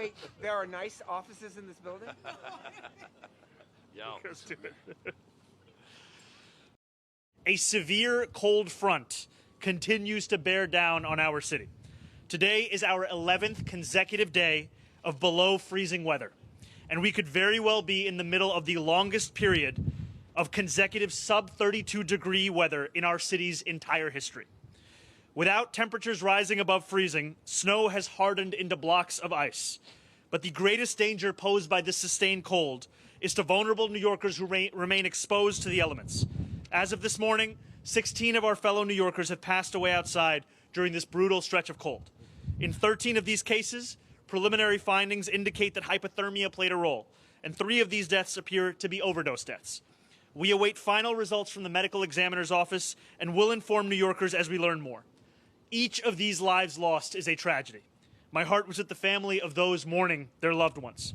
Wait, there are nice offices in this building? Yeah. A severe cold front continues to bear down on our city. Today is our 11th consecutive day of below freezing weather, and we could very well be in the middle of the longest period of consecutive sub-32 degree weather in our city's entire history. Without temperatures rising above freezing, snow has hardened into blocks of ice. But the greatest danger posed by this sustained cold is to vulnerable New Yorkers who remain exposed to the elements. As of this morning, 16 of our fellow New Yorkers have passed away outside during this brutal stretch of cold. In 13 of these cases, preliminary findings indicate that hypothermia played a role, and 3 of these deaths appear to be overdose deaths. We await final results from the medical examiner's office and will inform New Yorkers as we learn more. Each of these lives lost is a tragedy. My heart was with the family of those mourning their loved ones.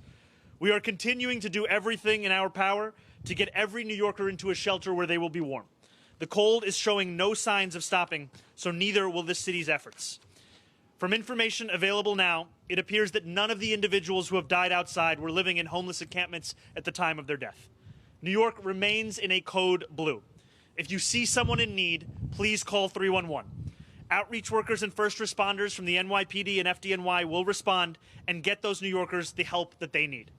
We are continuing to do everything in our power to get every New Yorker into a shelter where they will be warm. The cold is showing no signs of stopping, so neither will this city's efforts. From information available now, it appears that none of the individuals who have died outside were living in homeless encampments at the time of their death. New York remains in a code blue. If you see someone in need, please call 311. Outreach workers and first responders from the NYPD and FDNY will respond and get those New Yorkers the help that they need.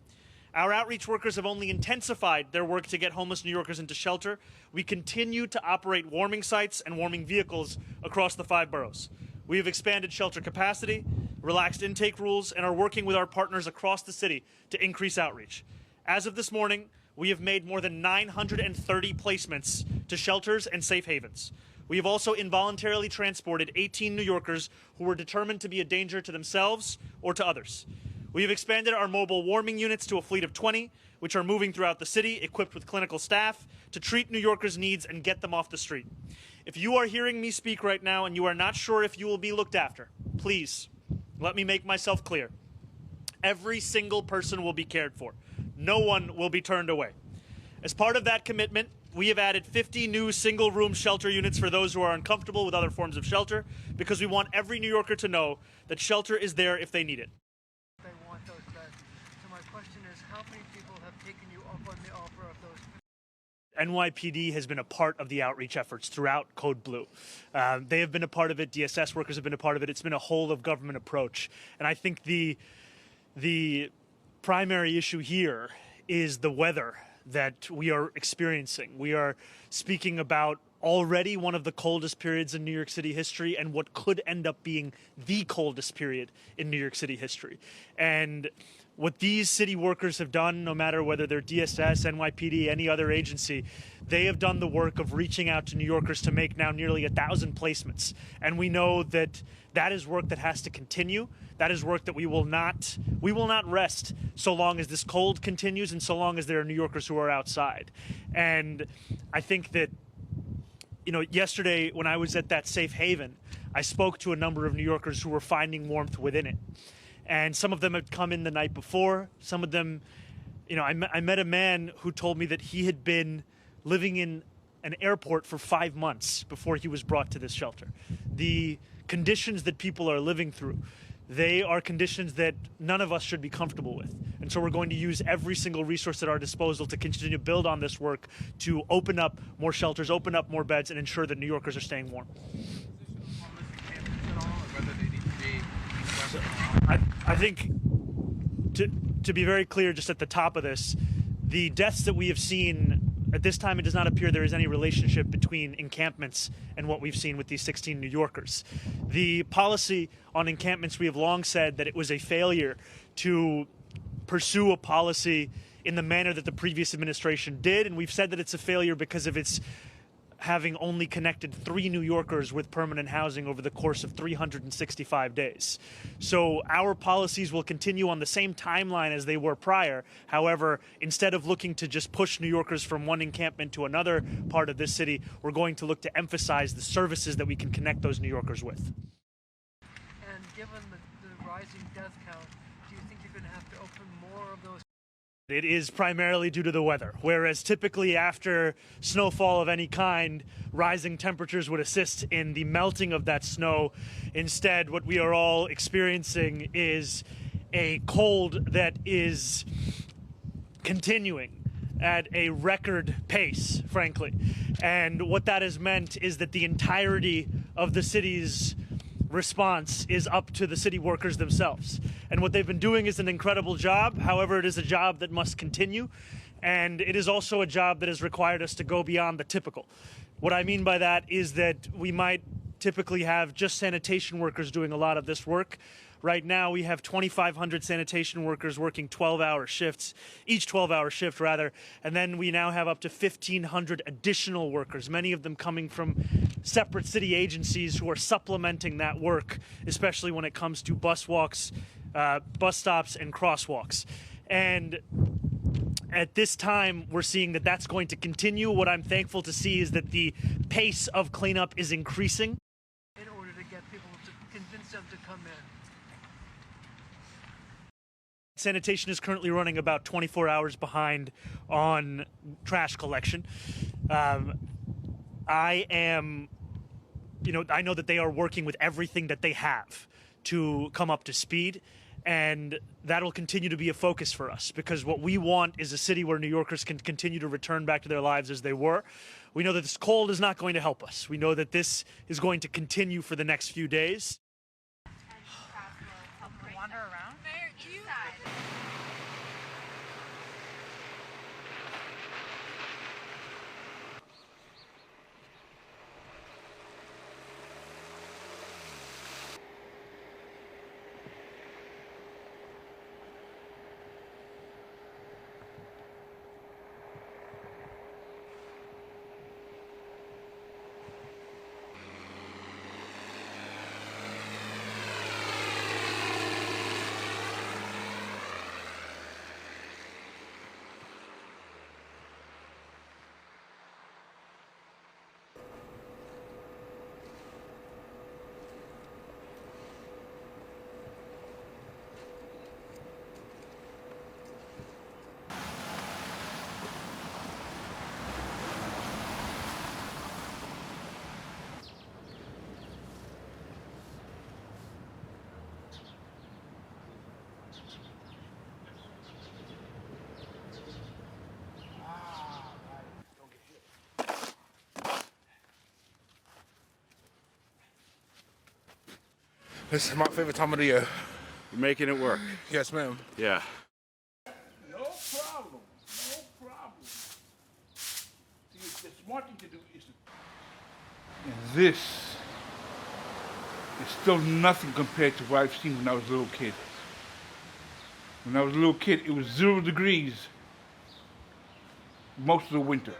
Our outreach workers have only intensified their work to get homeless New Yorkers into shelter. We continue to operate warming sites and warming vehicles across the 5 boroughs. We have expanded shelter capacity, relaxed intake rules, and are working with our partners across the city to increase outreach. As of this morning, we have made more than 930 placements to shelters and safe havens. We have also involuntarily transported 18 New Yorkers who were determined to be a danger to themselves or to others. We have expanded our mobile warming units to a fleet of 20, which are moving throughout the city, equipped with clinical staff to treat New Yorkers' needs and get them off the street. If you are hearing me speak right now and you are not sure if you will be looked after, please let me make myself clear. Every single person will be cared for. No one will be turned away. As part of that commitment, we have added 50 new single-room shelter units for those who are uncomfortable with other forms of shelter, because we want every New Yorker to know that shelter is there if they need it. They want those beds. So my question is, how many people have taken you up on the offer of those? NYPD has been a part of the outreach efforts throughout Code Blue. They have been a part of it. DSS workers have been a part of it. It's been a whole-of-government approach. And I think the primary issue here is the weather that we are experiencing. We are speaking about already one of the coldest periods in New York City history and what could end up being the coldest period in New York City history. And what these city workers have done, no matter whether they're DSS, NYPD, any other agency, they have done the work of reaching out to New Yorkers to make now nearly 1,000 placements. And we know that that is work that has to continue. That is work that we will not rest so long as this cold continues and so long as there are New Yorkers who are outside. And I think that, you know, yesterday when I was at that safe haven, I spoke to a number of New Yorkers who were finding warmth within it. And some of them had come in the night before. Some of them, you know, I met a man who told me that he had been living in an airport for 5 months before he was brought to this shelter. The conditions that people are living through, they are conditions that none of us should be comfortable with. And so we're going to use every single resource at our disposal to continue to build on this work, to open up more shelters, open up more beds, and ensure that New Yorkers are staying warm. I think, to be very clear, just at the top of this, the deaths that we have seen, at this time it does not appear there is any relationship between encampments and what we've seen with these 16 New Yorkers. The policy on encampments, we have long said that it was a failure to pursue a policy in the manner that the previous administration did, and we've said that it's a failure because of its having only connected 3 New Yorkers with permanent housing over the course of 365 days. So our policies will continue on the same timeline as they were prior. However, instead of looking to just push New Yorkers from one encampment to another part of this city, we're going to look to emphasize the services that we can connect those New Yorkers with. And given the rising death count, do you think you're going to have to open more of those? It is primarily due to the weather, whereas typically after snowfall of any kind, rising temperatures would assist in the melting of that snow. Instead, what we are all experiencing is a cold that is continuing at a record pace, frankly. And what that has meant is that the entirety of the city's response is up to the city workers themselves. And what they've been doing is an incredible job. However, it is a job that must continue. And it is also a job that has required us to go beyond the typical. What I mean by that is that we might typically have just sanitation workers doing a lot of this work. Right now, we have 2,500 sanitation workers working 12-hour shifts, each 12-hour shift, rather. And then we now have up to 1,500 additional workers, many of them coming from separate city agencies who are supplementing that work, especially when it comes to bus walks, bus stops, and crosswalks. And at this time, we're seeing that that's going to continue. What I'm thankful to see is that the pace of cleanup is increasing. In order to get people to convince them to come in. Sanitation is currently running about 24 hours behind on trash collection. I know that they are working with everything that they have to come up to speed, and that'll continue to be a focus for us, because what we want is a city where New Yorkers can continue to return back to their lives as they were. We know that this cold is not going to help us. We know that this is going to continue for the next few days. Wander around? This is my favorite time of the year. You're making it work. Yes, ma'am. Yeah. No problem. No problem. See, the smart thing to do is to... And this is still nothing compared to what I've seen when I was a little kid. When I was a little kid, it was 0 degrees most of the winter.